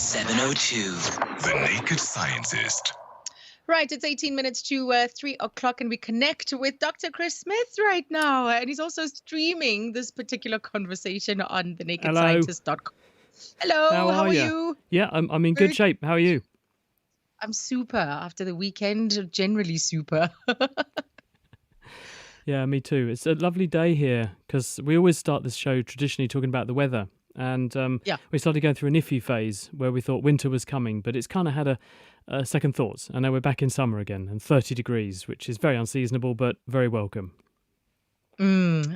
7:02. The Naked Scientist. Right, it's 18 minutes to 3 o'clock, and we connect with Dr. Chris Smith right now. And he's also streaming this particular conversation on the NakedScientists.com. Hello, how are you? Yeah, I'm in good shape. How are you? I'm super. After the weekend, generally super. Yeah, me too. It's a lovely day here because we always start this show traditionally talking about the weather. And we started going through an iffy phase where we thought winter was coming, but it's kind of had a second thoughts. And now we're back in summer again and 30 degrees, which is very unseasonable, but very welcome.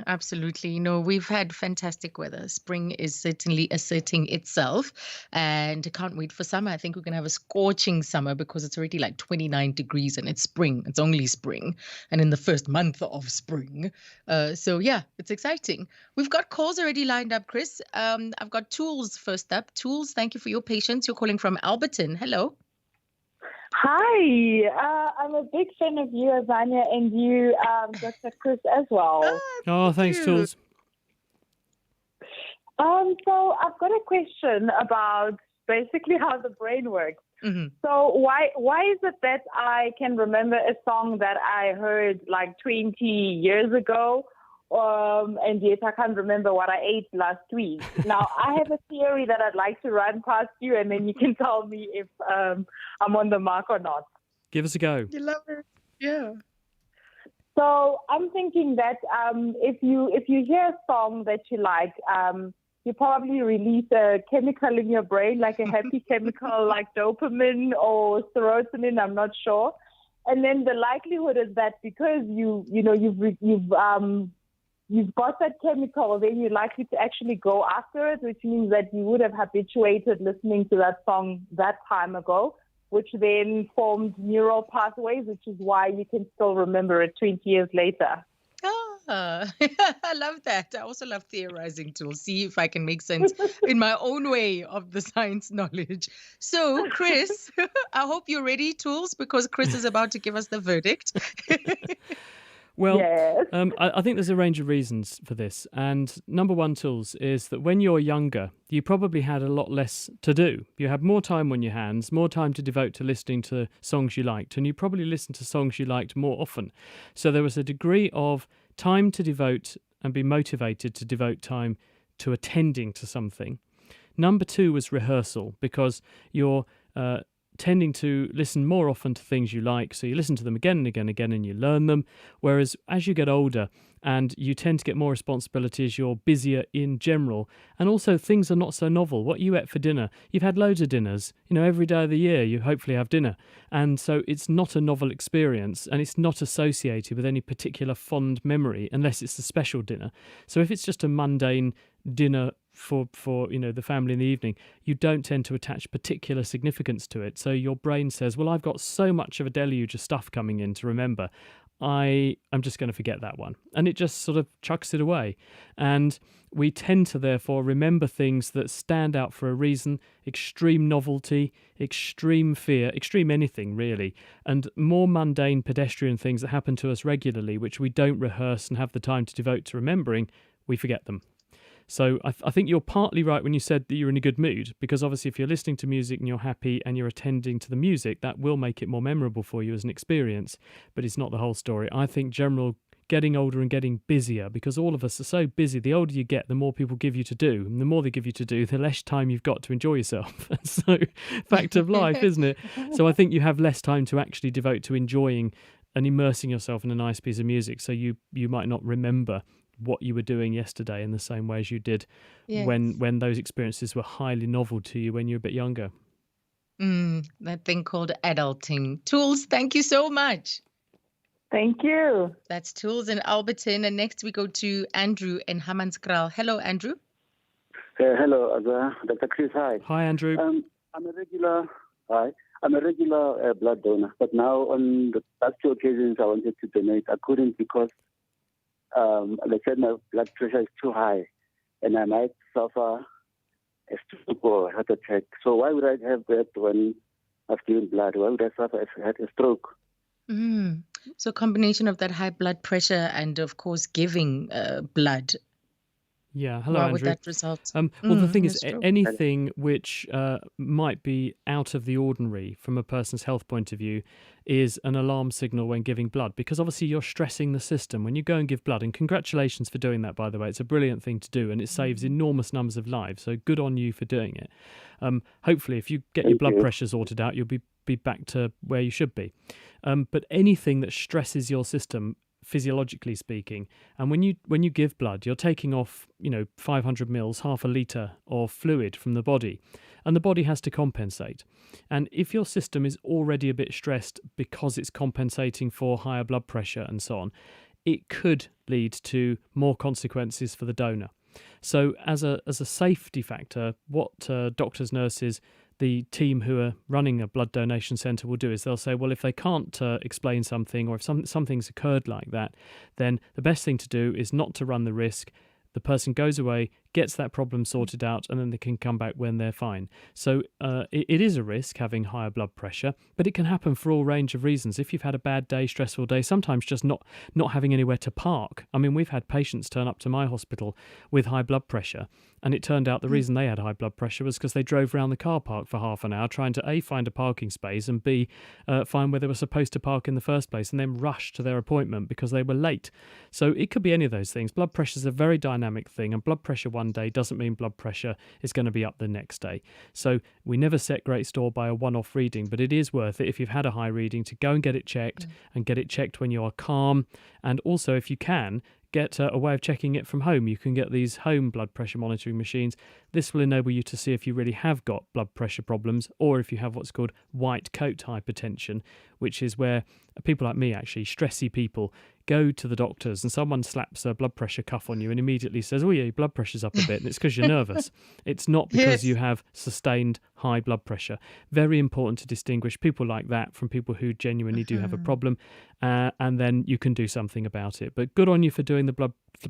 Absolutely. You know, we've had fantastic weather. Spring is certainly asserting itself, and I can't wait for summer. I think we're going to have a scorching summer because it's already like 29 degrees and it's spring. It's only spring and in the first month of spring. So, yeah, it's exciting. We've got calls already lined up, Chris. I've got Tools first up. Tools, thank you for your patience. You're calling from Alberton. Hello. Hi, I'm a big fan of you, Azania, and you, Dr. Chris, as well. Thanks, Tools. So I've got a question about basically how the brain works. Mm-hmm. So why is it that I can remember a song that I heard like 20 years ago, and yet I can't remember what I ate last week? Now, I have a theory that I'd like to run past you, and then you can tell me if I'm on the mark or not. Give us a go. You love it. Yeah. So I'm thinking that if you hear a song that you like, you probably release a chemical in your brain, like a happy chemical like dopamine or serotonin, I'm not sure. And then the likelihood is that because you've got that chemical, then you're likely to actually go after it, which means that you would have habituated listening to that song that time ago, which then formed neural pathways, which is why you can still remember it 20 years later. I love that. I also love theorizing tools. See if I can make sense in my own way of the science knowledge. So, Chris, I hope you're ready, Tools, because Chris is about to give us the verdict. Well, yes. I think there's a range of reasons for this. And number one, Tools, is that when you're younger, you probably had a lot less to do. You had more time on your hands, more time to devote to listening to songs you liked, and you probably listened to songs you liked more often. So there was a degree of time to devote and be motivated to devote time to attending to something. Number two was rehearsal, because you're tending to listen more often to things you like, so you listen to them again and again and again and you learn them, whereas as you get older and you tend to get more responsibilities, you're busier in general, and also things are not so novel. What you ate for dinner, you've had loads of dinners, every day of the year you hopefully have dinner, and so it's not a novel experience and it's not associated with any particular fond memory unless it's a special dinner. So if it's just a mundane dinner for the family in the evening, you don't tend to attach particular significance to it. So your brain says, well, I've got so much of a deluge of stuff coming in to remember, I'm just going to forget that one. And it just sort of chucks it away. And we tend to therefore remember things that stand out for a reason: extreme novelty, extreme fear, extreme anything really, and more mundane pedestrian things that happen to us regularly, which we don't rehearse and have the time to devote to remembering, we forget them. So I think you're partly right when you said that you're in a good mood, because obviously if you're listening to music and you're happy and you're attending to the music, that will make it more memorable for you as an experience, but it's not the whole story. I think general getting older and getting busier, because all of us are so busy. The older you get, the more people give you to do, and the more they give you to do, the less time you've got to enjoy yourself. So fact of life, isn't it? So I think you have less time to actually devote to enjoying and immersing yourself in a nice piece of music, so you might not remember what you were doing yesterday in the same way as you did when those experiences were highly novel to you when you were a bit younger. That thing called adulting. Tools, thank you so much. Thank you. That's Tools in Alberton. And next we go to Andrew in Hammanskraal. Hello, Andrew. Hello, Dr. Chris. Hi. Hi, Andrew. I'm a regular blood donor, but now on the past two occasions I wanted to donate. I couldn't because they said my blood pressure is too high and I might suffer a stroke or heart attack. So why would I have that when I've given blood? Why would I suffer if I had a stroke? So a combination of that high blood pressure and, of course, giving blood. Yeah, hello, What would Andrew. that result? Well, the thing is, That's true. anything which might be out of the ordinary from a person's health point of view is an alarm signal when giving blood, because obviously you're stressing the system when you go and give blood. And congratulations for doing that, by the way. It's a brilliant thing to do, and it saves enormous numbers of lives. So good on you for doing it. Hopefully, if you get your blood pressure sorted out, you'll be back to where you should be. But anything that stresses your system, physiologically speaking, and when you give blood, you're taking off 500 mils, half a litre of fluid from the body, and the body has to compensate. And if your system is already a bit stressed because it's compensating for higher blood pressure and so on, it could lead to more consequences for the donor. So as a safety factor, what doctors, nurses, the team who are running a blood donation centre will do is they'll say, well, if they can't explain something, or if something's occurred like that, then the best thing to do is not to run the risk. The person goes away, gets that problem sorted out, and then they can come back when they're fine. So it is a risk having higher blood pressure, but it can happen for all range of reasons. If you've had a bad day, stressful day, sometimes just not having anywhere to park. I mean, we've had patients turn up to my hospital with high blood pressure, and it turned out the reason they had high blood pressure was because they drove around the car park for half an hour trying to A, find a parking space, and B, find where they were supposed to park in the first place, and then rush to their appointment because they were late. So it could be any of those things. Blood pressure is a very dynamic thing, and blood pressure one day doesn't mean blood pressure is going to be up the next day. So we never set great store by a one-off reading, but it is worth it if you've had a high reading to go and get it checked, and get it checked when you are calm. And also, if you can, get a way of checking it from home. You can get these home blood pressure monitoring machines. This will enable you to see if you really have got blood pressure problems, or if you have what's called white coat hypertension, which is where people like me, actually stressy people, go to the doctors and someone slaps a blood pressure cuff on you and immediately says, oh yeah, your blood pressure's up a bit, and it's because you're nervous. It's not because you have sustained high blood pressure. Very important to distinguish people like that from people who genuinely do have a problem, and then you can do something about it. But good on you for doing the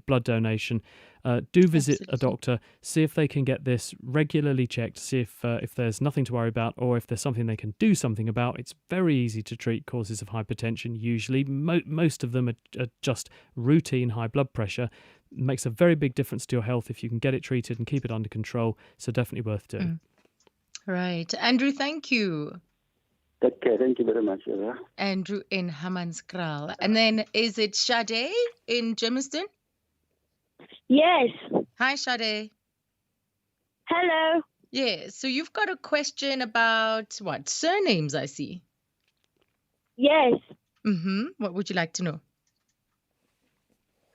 blood donation. Do visit a doctor, see if they can get this regularly checked, see if there's nothing to worry about, or if there's something they can do something about. It's very easy to treat causes of hypertension. Usually, most of them are just routine high blood pressure. It makes a very big difference to your health if you can get it treated and keep it under control. So definitely worth doing. Right. Andrew, thank you. Okay, thank you very much, Eva. Andrew in Hammanskraal. And then is it Sade in Germiston? Yes. Hi, Sade. Hello. Yeah, so you've got a question about what? Surnames, I see. Yes. What would you like to know?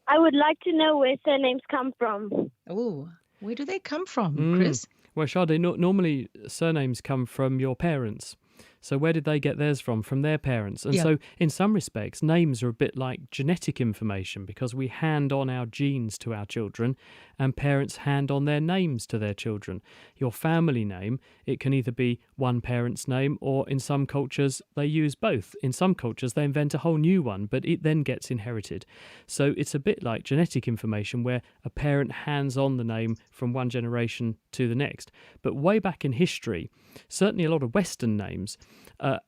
I would like to know where surnames come from. Oh, where do they come from, Chris? Well, Sade, normally surnames come from your parents. So where did they get theirs from? From their parents. And so in some respects, names are a bit like genetic information, because we hand on our genes to our children and parents hand on their names to their children. Your family name, it can either be one parent's name, or in some cultures they use both. In some cultures they invent a whole new one, but it then gets inherited. So it's a bit like genetic information where a parent hands on the name from one generation to the next. But way back in history, certainly a lot of Western names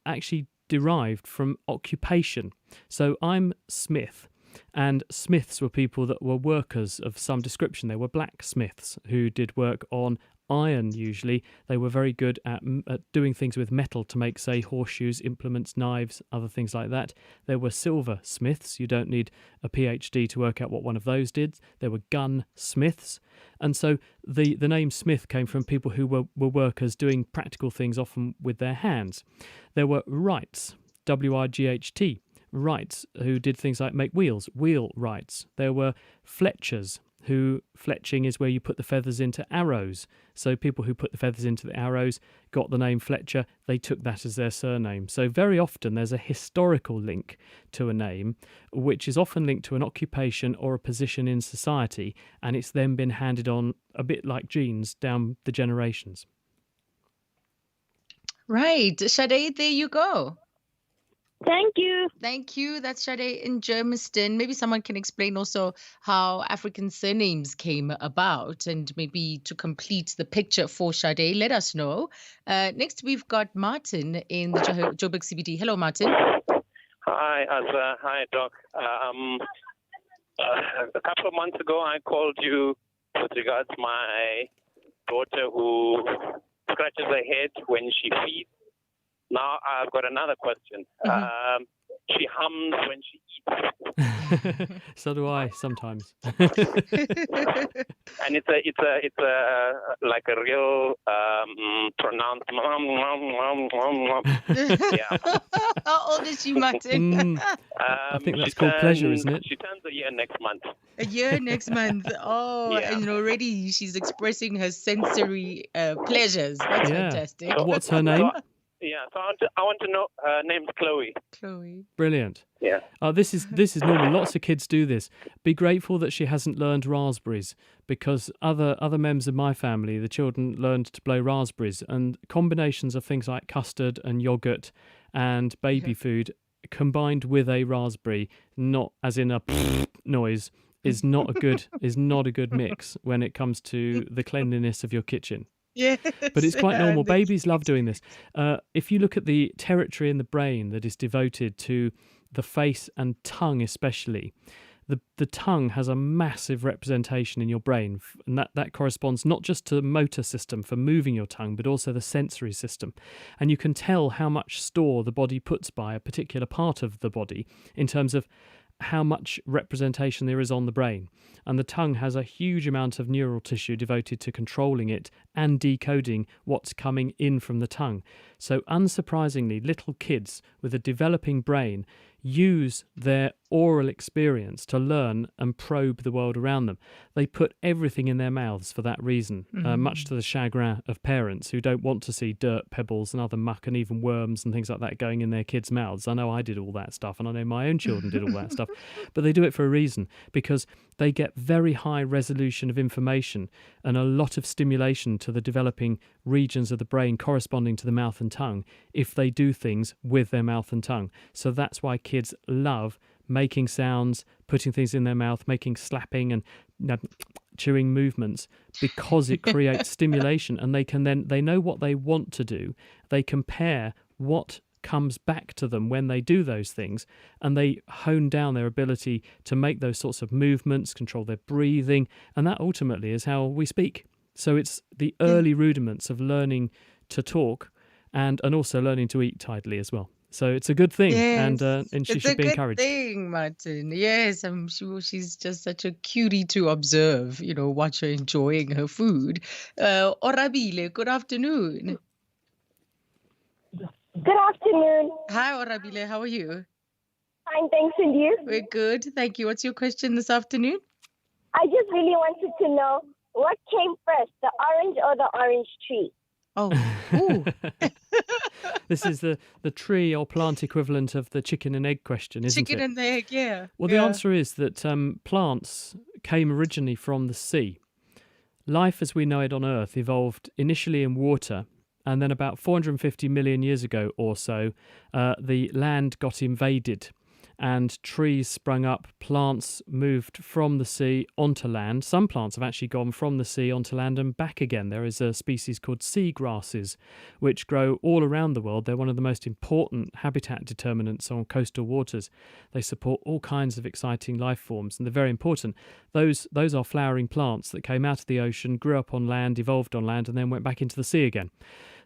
actually derived from occupation. So I'm Smith, and Smiths were people that were workers of some description. They were blacksmiths who did work on iron usually. They were very good at doing things with metal to make, say, horseshoes, implements, knives, other things like that. There were silversmiths. You don't need a PhD to work out what one of those did. There were gunsmiths. And so the name Smith came from people who were workers doing practical things, often with their hands. There were Wrights, W-I-G-H-T, Wrights, who did things like make wheels, wheelwrights. There were Fletchers, who fletching is where you put the feathers into arrows. So people who put the feathers into the arrows got the name Fletcher. They took that as their surname. So very often there's a historical link to a name, which is often linked to an occupation or a position in society, and it's then been handed on a bit like genes down the generations. Right. Sade, there you go. Thank you. Thank you. That's Sade in Germiston. Maybe someone can explain also how African surnames came about, and maybe to complete the picture for Sade, let us know. Next, we've got Martin in the Joburg CBD. Hello, Martin. Hi, Azza. Hi, Doc. A couple of months ago, I called you with regards to my daughter who scratches her head when she feeds. Now I've got another question. She hums when she eats, So do I sometimes. and it's a like a real pronounced. Yeah. How old is she, Martin? I think that's called pleasure, isn't it? She turns a year next month. A year next month. Oh, Yeah. and already she's expressing her sensory pleasures. That's Yeah. fantastic. What's her name? So I want to know. Her name's Chloe. Chloe. Brilliant. Yeah. This is normal. Lots of kids do this. Be grateful that she hasn't learned raspberries, because other members of my family, the children learned to blow raspberries, and combinations of things like custard and yogurt and baby food combined with a raspberry, not as in a noise, is not a good mix when it comes to the cleanliness of your kitchen. Yes. But it's quite normal. Babies love doing this. If you look at the territory in the brain that is devoted to the face and tongue especially, the tongue has a massive representation in your brain, and that corresponds not just to the motor system for moving your tongue, but also the sensory system. And you can tell how much store the body puts by a particular part of the body in terms of how much representation there is on the brain. And the tongue has a huge amount of neural tissue devoted to controlling it and decoding what's coming in from the tongue. So unsurprisingly, little kids with a developing brain use their oral experience to learn and probe the world around them. They put everything in their mouths for that reason, much to the chagrin of parents who don't want to see dirt, pebbles and other muck and even worms and things like that going in their kids' mouths. I know I did all that stuff, and I know my own children did all that stuff, but they do it for a reason, because they get very high resolution of information and a lot of stimulation to the developing regions of the brain corresponding to the mouth and tongue if they do things with their mouth and tongue. So that's why kids love making sounds, putting things in their mouth, making slapping and chewing movements, because it creates stimulation, and they know what they want to do. They compare what comes back to them when they do those things, and they hone down their ability to make those sorts of movements, control their breathing, and that ultimately is how we speak. So it's the early rudiments of learning to talk and also learning to eat tidily as well. So it's a good thing, and she should be encouraged. It's a good thing, Martin. Yes, I'm sure she's just such a cutie to observe, watch her enjoying her food. Orabile, good afternoon. Good afternoon. Hi, Orabile, how are you? Fine, thanks, and you? We're good, thank you. What's your question this afternoon? I just really wanted to know, what came first, the orange or the orange tree? Oh, ooh. This is the tree or plant equivalent of the chicken and egg question, isn't it? Chicken and the egg, yeah. Well, the answer is that plants came originally from the sea. Life as we know it on Earth evolved initially in water, and then about 450 million years ago or so, the land got invaded and trees sprung up, plants moved from the sea onto land. Some plants have actually gone from the sea onto land and back again. There is a species called sea grasses, which grow all around the world. They're one of the most important habitat determinants on coastal waters. They support all kinds of exciting life forms, and they're very important. Those are flowering plants that came out of the ocean, grew up on land, evolved on land, and then went back into the sea again.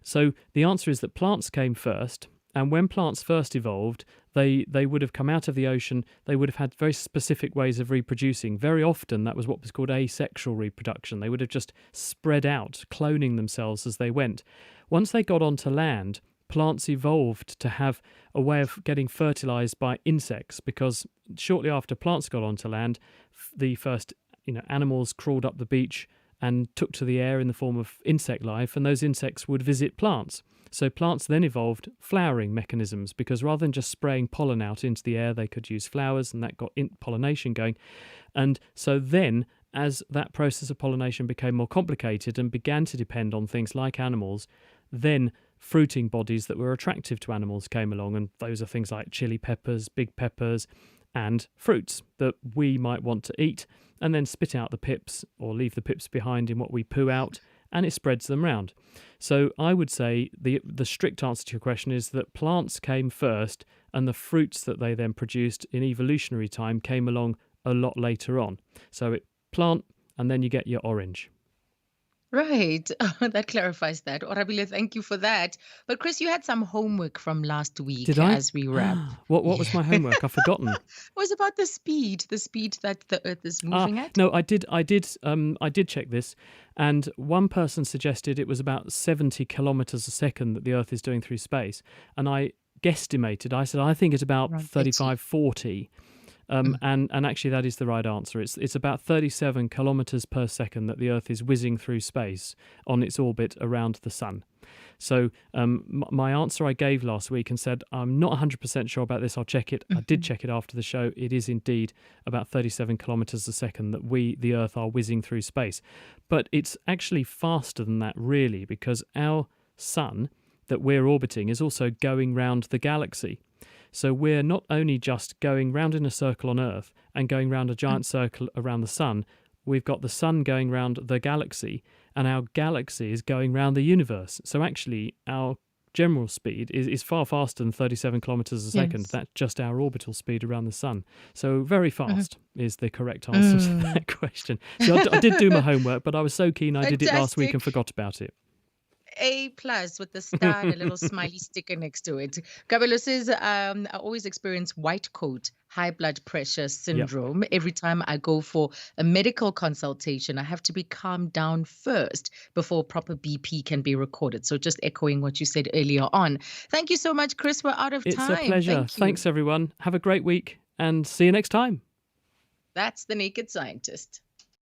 So the answer is that plants came first. And when plants first evolved, they would have come out of the ocean. They would have had very specific ways of reproducing. Very often, that was what was called asexual reproduction. They would have just spread out, cloning themselves as they went. Once they got onto land, plants evolved to have a way of getting fertilized by insects, because shortly after plants got onto land, the first animals crawled up the beach and took to the air in the form of insect life, and those insects would visit plants. So plants then evolved flowering mechanisms, because rather than just spraying pollen out into the air, they could use flowers, and that got pollination going. And so then, as that process of pollination became more complicated and began to depend on things like animals, then fruiting bodies that were attractive to animals came along, and those are things like chili peppers, big peppers, and fruits that we might want to eat, and then spit out the pips or leave the pips behind in what we poo out, and it spreads them round. So I would say the strict answer to your question is that plants came first, and the fruits that they then produced in evolutionary time came along a lot later on. So plant and then you get your orange. Right. That clarifies that. Orabile, thank you for that. But Chris, you had some homework from last week Did I? as we wrap. What was my homework? I've forgotten. It was about the speed that the Earth is moving at. No, I did check this, and one person suggested it was about 70 kilometers a second that the Earth is doing through space, and I guesstimated. I said I think it's about Around 35, 40. And actually that is the right answer. It's about 37 kilometers per second that the Earth is whizzing through space on its orbit around the sun. So my answer I gave last week and said, I'm not 100% sure about this, I'll check it. I did check it after the show. It is indeed about 37 kilometers a second that the Earth, are whizzing through space. But it's actually faster than that, really, because our sun that we're orbiting is also going round the galaxy. So we're not only just going round in a circle on Earth and going round a giant circle around the sun, we've got the sun going round the galaxy, and our galaxy is going round the universe. So actually, our general speed is far faster than 37 kilometers a second. Yes. That's just our orbital speed around the sun. So very fast is the correct answer to that question. So I did do my homework, but I was so keen I did it last week and forgot about it. A+ with the star and a little smiley sticker next to it. Kabelo says, I always experience white coat, high blood pressure syndrome. Every time I go for a medical consultation, I have to be calmed down first before proper BP can be recorded. So just echoing what you said earlier on. Thank you so much, Chris. We're out of time. It's a pleasure. Thanks, everyone. Have a great week and see you next time. That's the Naked Scientist.